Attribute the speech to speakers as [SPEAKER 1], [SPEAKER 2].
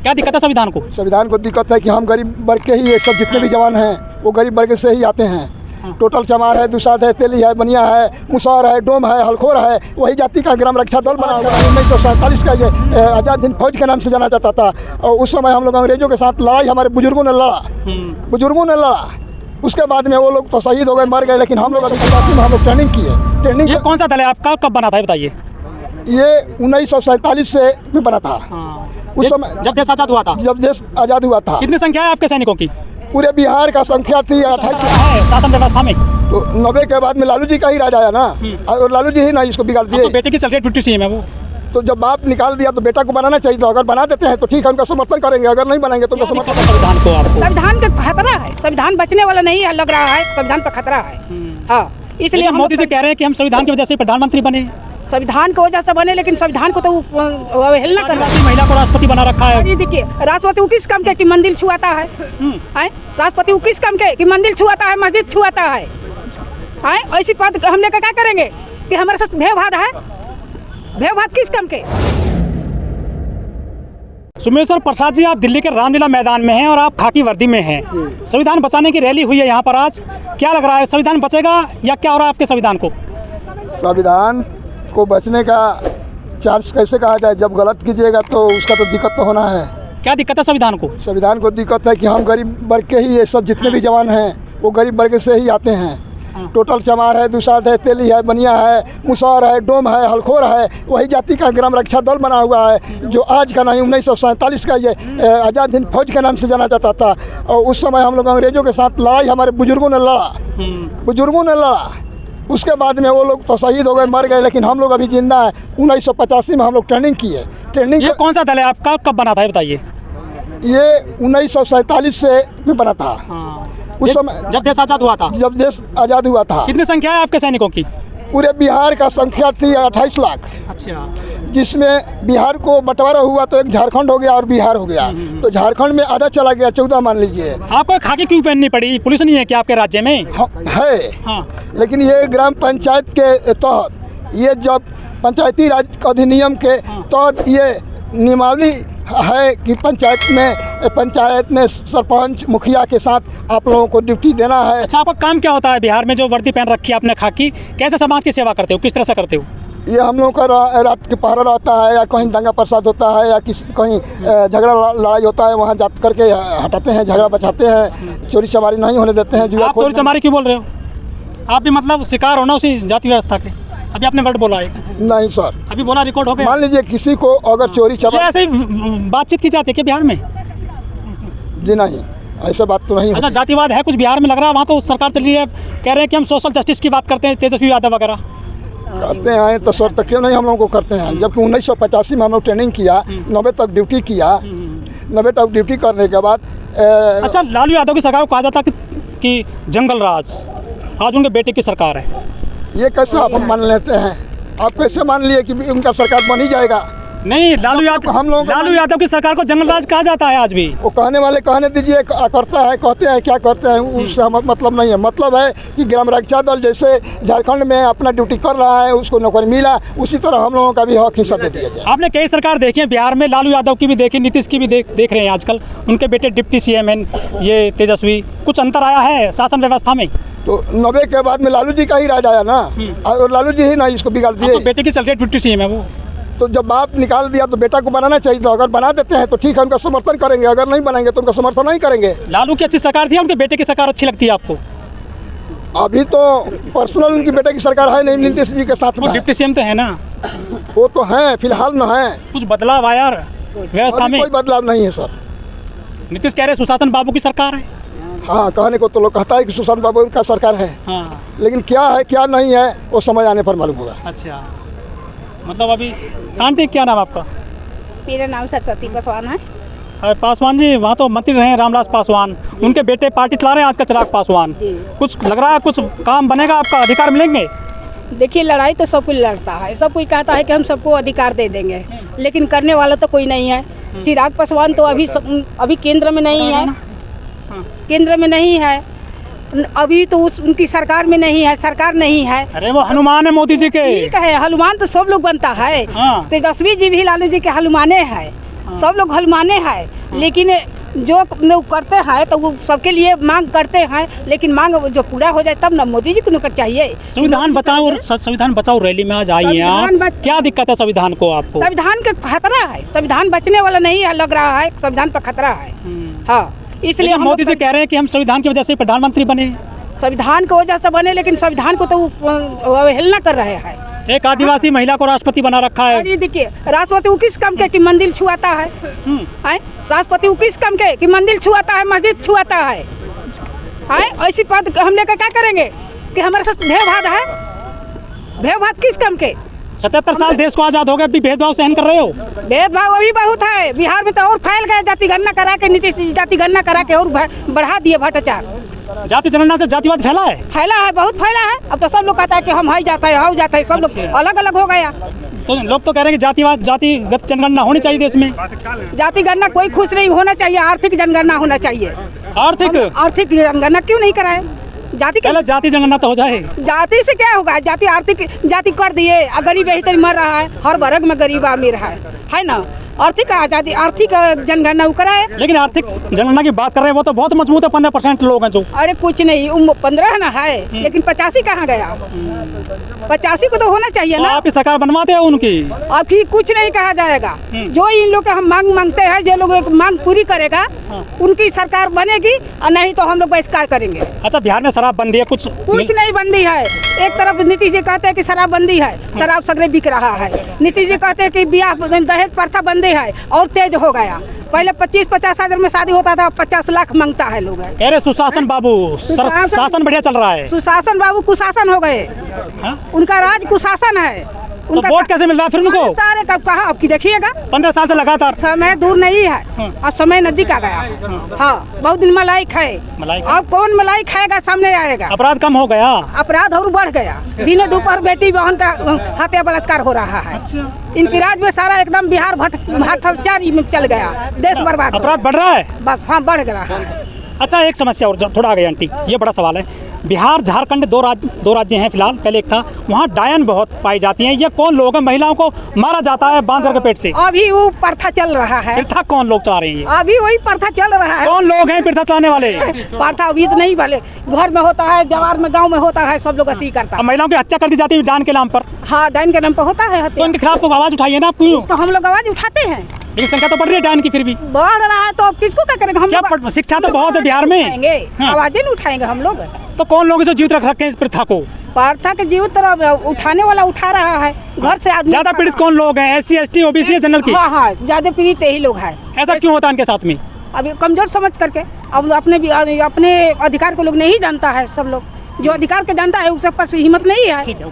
[SPEAKER 1] क्या दिक्कत है संविधान को?
[SPEAKER 2] संविधान को दिक्कत है कि हम गरीब वर्ग के ही, ये सब जितने भी जवान हैं वो गरीब वर्ग से ही आते हैं। टोटल चमार है, दुसाद है, तेली है, बनिया है, मुसौर है, डोम है, हलखोर है, वही जाति का ग्राम रक्षा दल बना हुआ है। 1947 का ये आज़ाद हिंद फौज के नाम से जाना जाता था। और उस समय हम लोग अंग्रेजों के साथ लड़ाई, हमारे बुजुर्गों ने लड़ा। उसके बाद में वो लोग तो शहीद हो गए, मर गए, लेकिन हम लोग अभी 85 में हम लोग ट्रेनिंग किए। ट्रेनिंग
[SPEAKER 1] ये कौन सा दल है आपका, कब बना था बताइए?
[SPEAKER 2] ये 1947 से में बना था। उस समय
[SPEAKER 1] जब देश आज़ाद हुआ था।
[SPEAKER 2] जब देश आज़ाद हुआ था।
[SPEAKER 1] कितनी संख्या है आपके सैनिकों की?
[SPEAKER 2] पूरे बिहार का संख्या थी 28
[SPEAKER 1] शासन व्यवस्था में।
[SPEAKER 2] तो 90 के बाद में लालू जी का ही राज आया ना, और लालू जी ही ना इसको बिगाड़ दिए।
[SPEAKER 1] तो बेटे की चल रही डिप्टी सीएम है वो।
[SPEAKER 2] तो जब बाप निकाल दिया तो बेटा को बनाना चाहिए था। अगर बना देते हैं तो ठीक है, उनका समर्थन करेंगे, अगर नहीं बनाएंगे तो उनका समर्थन।
[SPEAKER 1] संविधान को आपको?
[SPEAKER 3] संविधान का खतरा है, संविधान बचने वाला नहीं है, लग रहा है संविधान पर खतरा है। हाँ, इसलिए
[SPEAKER 1] मोदी जी कह रहे हैं कि हम संविधान की वजह से प्रधानमंत्री बने।
[SPEAKER 3] संविधान की वजह से बने, लेकिन संविधान को तो अवहेलना कर रहा है।
[SPEAKER 1] महिला को राष्ट्रपति बना रखा है।
[SPEAKER 3] ये देखिए, राष्ट्रपति को किस काम के कि मंदिर छुआता है? राष्ट्रपति को किस काम के कि मंदिर छुआता है, मस्जिद छुआता है? ऐसी बात हम लेकर क्या करेंगे कि हमारे साथ भेदभाव है? भेदभाव किस काम के?
[SPEAKER 1] सुमेश्वर प्रसाद जी, आप दिल्ली के रामलीला मैदान में हैं और आप खाकी वर्दी में हैं। संविधान बचाने की रैली हुई है यहाँ पर आज, क्या लग रहा है, संविधान बचेगा या क्या हो रहा है आपके संविधान को?
[SPEAKER 2] संविधान को बचने का चांस कैसे कहा जाए? जब गलत कीजिएगा तो उसका तो दिक्कत तो होना है।
[SPEAKER 1] क्या दिक्कत है संविधान को?
[SPEAKER 2] संविधान को दिक्कत है कि हम गरीब वर्ग के ही, ये सब जितने भी जवान हैं वो गरीब वर्ग से ही आते हैं। टोटल चमार है, दुसाद है, तेली है, बनिया है, मुसौर है, डोम है, हलखोर है, वही जाति का ग्राम रक्षा दल बना हुआ है, जो आज का नहीं 1947 का ये आज़ाद हिंद फौज के नाम से जाना जाता था। और उस समय हम लोग अंग्रेजों के साथ लड़ाई, हमारे बुजुर्गों ने लड़ा। उसके बाद में वो लोग तो शहीद हो गए, मर गए, लेकिन हम लोग अभी जिंदा हैं। 1985 में हम लोग ट्रेनिंग किए।
[SPEAKER 1] ये कौन सा दल है आपका, कब बना था बताइए?
[SPEAKER 2] ये 1947 से में बना था। उस समय
[SPEAKER 1] जब देश आज़ाद हुआ था।
[SPEAKER 2] जब देश आज़ाद हुआ था।
[SPEAKER 1] कितनी संख्या है आपके सैनिकों की?
[SPEAKER 2] पूरे बिहार का संख्या थी 28 लाख।
[SPEAKER 1] अच्छा।
[SPEAKER 2] जिसमें बिहार को बंटवारा हुआ तो एक झारखंड हो गया और बिहार हो गया। तो झारखंड में आधा चला गया, 14 मान लीजिए।
[SPEAKER 1] आपको खाकी क्यों पहननी पड़ी? पुलिस नहीं है क्या आपके राज्य में?
[SPEAKER 2] है। लेकिन ये ग्राम पंचायत के तहत, ये जब पंचायती राज अधिनियम के तहत ये नियमावली है कि पंचायत में सरपंच मुखिया के साथ आप लोगों को ड्यूटी देना है।
[SPEAKER 1] अच्छा, आपका काम क्या होता है बिहार में? जो वर्दी पहन रखी है आपने खाकी, कैसे समाज की सेवा करते हो, किस तरह से करते हो?
[SPEAKER 2] ये हम लोगों का रात के पहरा रहता है, या कहीं दंगा प्रसाद होता है, या कहीं झगड़ा लड़ाई होता है, वहाँ जा करके हटाते हैं, झगड़ा बचाते हैं, चोरी चमारी नहीं होने देते हैं।
[SPEAKER 1] आप चोरी चमारी क्यों बोल रहे हो? आप भी मतलब शिकार हो ना उसी जाति व्यवस्था के। अभी आपने वर्ड बोला है।
[SPEAKER 2] नहीं सर,
[SPEAKER 1] अभी बोला, रिकॉर्ड हो गया।
[SPEAKER 2] मान लीजिए किसी को अगर चोरी चमारी,
[SPEAKER 1] ऐसे ही बातचीत की जाती है क्या बिहार में?
[SPEAKER 2] जी नहीं, ऐसा बात तो नहीं।
[SPEAKER 1] अच्छा, जातिवाद है कुछ बिहार में लग रहा है? वहाँ तो सरकार चल रही है, कह रहे हैं कि हम सोशल जस्टिस की बात करते हैं, तेजस्वी यादव वगैरह
[SPEAKER 2] करते हैं। तो सर, तो क्यों नहीं हम लोगों को करते हैं? जबकि 1985 में हम लोग ट्रेनिंग किया, 90 तक ड्यूटी किया। 90 तक ड्यूटी करने के बाद
[SPEAKER 1] अच्छा, लालू यादव की सरकार को कहा जाता कि जंगल राज, आज उनके बेटे की सरकार है।
[SPEAKER 2] ये कैसे आप मान लेते हैं? आप कैसे मान लिए कि उनका सरकार बन ही जाएगा?
[SPEAKER 1] नहीं, लालू यादव की सरकार को जंगल राज कहा जाता है आज भी।
[SPEAKER 2] वो कहने वाले कहने दीजिए, करता है, कहते हैं क्या करते हैं, उससे हमारा मतलब नहीं है। मतलब है कि ग्राम रक्षा दल जैसे झारखंड में अपना ड्यूटी कर रहा है, उसको नौकरी मिला, उसी तरह हम लोगों का भी हक हिस्सा दे दिया जाए।
[SPEAKER 1] आपने कई सरकार देखी है बिहार में, लालू यादव की भी देखी, नीतीश की भी देख रहे हैं आजकल, उनके बेटे डिप्टी सीएम हैं, ये तेजस्वी। कुछ अंतर आया है शासन व्यवस्था में?
[SPEAKER 2] तो 90 के बाद में लालू जी का ही राज आया ना, और लालू जी ही ना इसको बिगाड़ दिए।
[SPEAKER 1] तो बेटे की चल रही डिप्टी सीएम है वो।
[SPEAKER 2] तो जब बाप निकाल दिया तो बेटा को बनाना चाहिए था। अगर बना देते हैं तो ठीक है, उनका समर्थन करेंगे, अगर नहीं बनाएंगे तो उनका समर्थन नहीं करेंगे।
[SPEAKER 1] लालू की अच्छी सरकार थी, उनके बेटे की सरकार अच्छी लगती है आपको?
[SPEAKER 2] अभी तो पर्सनल उनकी बेटे की सरकार है नहीं, नीतीश जी के साथ में।
[SPEAKER 1] डिप्टी सीएम तो है ना?
[SPEAKER 2] वो तो है, फिलहाल न है।
[SPEAKER 1] कुछ बदलाव आया व्यवस्था में?
[SPEAKER 2] कोई बदलाव नहीं है सर।
[SPEAKER 1] नीतीश कह रहे सुशासन बाबू की सरकार है।
[SPEAKER 2] हाँ, कहने को तो लोग कहता है कि सुशांत बाबू का सरकार है।
[SPEAKER 1] हाँ।
[SPEAKER 2] लेकिन क्या है क्या नहीं है वो समय आने पर मालूम होगा।
[SPEAKER 1] अच्छा, मतलब अभी आंटी क्या नाम आपका?
[SPEAKER 3] मेरा नाम सरस्वती पासवान है।
[SPEAKER 1] पासवान जी, वहाँ तो मंत्री रहे हैं रामविलास पासवान, उनके बेटे पार्टी चला रहे हैं आज का चिराग पासवान। कुछ लग रहा है कुछ काम बनेगा, आपका अधिकार मिलेंगे?
[SPEAKER 3] देखिए, लड़ाई तो सब कोई लड़ता है, सब कोई कहता है कि हम सबको अधिकार दे देंगे, लेकिन करने वाला तो कोई नहीं है। चिराग पासवान तो अभी केंद्र में नहीं है, केंद्र में नहीं है अभी, तो उनकी सरकार में नहीं है, सरकार नहीं है।
[SPEAKER 1] अरे वो हनुमान है मोदी जी के।
[SPEAKER 3] ठीक है, हनुमान तो सब लोग बनता है। तेजस्वी जी भी लालू जी के हनुमाने हैं। सब लोग हनुमाने हैं। लेकिन जो करते हैं तो वो सबके लिए मांग करते हैं, लेकिन मांग जो पूरा हो जाए तब ना मोदी जी को नौकर चाहिए।
[SPEAKER 1] संविधान बचाओ रैली में आज आई हैं आप, क्या दिक्कत है संविधान को आपको?
[SPEAKER 3] संविधान का खतरा है, संविधान बचने वाला नहीं है, लग रहा है संविधान पर खतरा है। हाँ, इसलिए
[SPEAKER 1] मोदी जी कह रहे हैं कि हम संविधान की वजह से प्रधानमंत्री बने।
[SPEAKER 3] संविधान की वजह से बने, लेकिन संविधान को तो अवहेलना कर रहे हैं।
[SPEAKER 1] एक आदिवासी महिला को राष्ट्रपति बना रखा है।
[SPEAKER 3] अरे देखिए, राष्ट्रपति वो किस काम के कि मंदिर छुआता है? राष्ट्रपति वो किस काम के कि मंदिर छुआता है, मस्जिद छुआता है? ऐसी पद हम लेकर क्या करेंगे कि हमारे साथ भेदभाव है? भेदभाव किस काम के?
[SPEAKER 1] 77 साल देश को आजाद हो गए, अभी भेदभाव सहन कर रहे हो?
[SPEAKER 3] भेदभाव अभी बहुत है बिहार में, तो और फैल गए। जाति गणना करा के नीतीश जी जाति गणना करा के और बढ़ा दिए भ्रष्टाचार।
[SPEAKER 1] जाति जनगणना से जातिवाद फैला है,
[SPEAKER 3] बहुत फैला है। अब तो सब लोग कहता है कि हम हाई जाता है, हाउ जाता है, सब लोग अलग अलग हो गया।
[SPEAKER 1] तो लोग तो कह रहे हैं कि जातिगत जनगणना होनी चाहिए देश में।
[SPEAKER 3] जाति गणना कोई खुश नहीं होना चाहिए, आर्थिक जनगणना होना चाहिए। आर्थिक जनगणना क्यों नहीं कराए?
[SPEAKER 1] जाति जनगणना तो हो जाए।
[SPEAKER 3] जाति से क्या होगा? जाति आर्थिक जाति कर दिए, गरीब यही तरी मर रहा है, हर वर्ग में गरीब अमीर है ना। आर्थिक आजादी, आर्थिक जनगणना कराए। लेकिन
[SPEAKER 1] आर्थिक जनगणना की बात कर रहे हैं, वो तो बहुत मजबूत है, 15% लोग हैं जो।
[SPEAKER 3] अरे कुछ नहीं, 15 ना है, लेकिन 85 कहाँ गया? 85 को तो होना चाहिए ना।
[SPEAKER 1] आप सरकार बनवाते हैं उनकी,
[SPEAKER 3] आपकी कुछ नहीं कहा जाएगा। जो इन लोग हम मांग मांगते हैं, जो लोग मांग पूरी करेगा उनकी सरकार बनेगी, और नहीं तो हम लोग बहिष्कार करेंगे।
[SPEAKER 1] अच्छा, बिहार में शराबबंदी है? कुछ
[SPEAKER 3] नहीं बंदी है। एक तरफ नीतीश जी कहते हैं कि शराबबंदी है, शराब सगरे बिक रहा है। नीतीश जी कहते हैं कि ब्याह दहेज प्रथा बंदी है, और तेज हो गया। पहले 25-50 हजार में शादी होता था, 50 लाख मांगता है लोग।
[SPEAKER 1] अरे सुशासन बाबू, शासन बढ़िया चल रहा है।
[SPEAKER 3] सुशासन बाबू कुशासन हो गए, उनका राज कुशासन है।
[SPEAKER 1] तो वोट कैसे मिल रहा है फिर उनको?
[SPEAKER 3] सारे कब कहा आपकी देखिएगा,
[SPEAKER 1] 15 साल से लगातार।
[SPEAKER 3] समय दूर नहीं है, अब समय नजदीक आ गया। हाँ, बहुत दिन मलाई खाए, अब कौन मलाई खाएगा सामने आएगा।
[SPEAKER 1] अपराध कम हो गया,
[SPEAKER 3] अपराध और बढ़ गया। दिन दोपहर बेटी बहन का हत्या बलात्कार हो रहा है। इनकी राज में सारा एकदम बिहार भ्रष्टाचार में चल गया, देश बर्बाद।
[SPEAKER 1] अपराध बढ़ रहा है
[SPEAKER 3] बस, हाँ बढ़ रहा है।
[SPEAKER 1] अच्छा, एक समस्या और थोड़ा आ गई आंटी, ये बड़ा सवाल है। बिहार झारखंड दो राज्य हैं फिलहाल, पहले एक था, वहाँ डायन बहुत पाई जाती हैं। ये कौन लोग हैं? महिलाओं को मारा जाता है बांधकर के पेट से।
[SPEAKER 3] अभी वो प्रथा चल रहा है।
[SPEAKER 1] प्रथा कौन लोग चला रहे हैं?
[SPEAKER 3] अभी वही प्रथा चल रहा है।
[SPEAKER 1] कौन लोग हैं प्रथा चलाने वाले?
[SPEAKER 3] प्रथा अभी तो नहीं वाले, घर में होता है, जवार में, गाँव में होता है, सब लोग ऐसी करता है।
[SPEAKER 1] महिलाओं की हत्या कर दी जाती है डायन के नाम पर।
[SPEAKER 3] हाँ, डायन के नाम पर होता है।
[SPEAKER 1] तो इनके खिलाफ तो आवाज उठाइए ना। क्यों?
[SPEAKER 3] तो हम लोग आवाज उठाते हैं,
[SPEAKER 1] लेकिन संख्या तो बढ़ रही है डायन की, फिर भी
[SPEAKER 3] बढ़ रहा है। तो अब किसको क्या करेंगे हम लोग?
[SPEAKER 1] शिक्षा तो बहुत है बिहार में,
[SPEAKER 3] आवाजें नहीं उठाएंगे हम लोग।
[SPEAKER 1] तो कौन लोग इसे जीवित रख रखे हैं इस प्रथा को?
[SPEAKER 3] प्रथा के जीवित तरफ उठाने वाला उठा रहा है। घर से आदमी
[SPEAKER 1] ज्यादा पीड़ित कौन लोग हैं? SC ST OBC या जनरल की?
[SPEAKER 3] हाँ, ज्यादा पीड़ित यही लोग हैं।
[SPEAKER 1] ऐसा क्यों होता है इनके साथ में?
[SPEAKER 3] अभी कमजोर समझ करके, अब अपने अधिकार को लोग नहीं जानता है। सब लोग जो अधिकार के जानता है उसके पास हिम्मत नहीं है।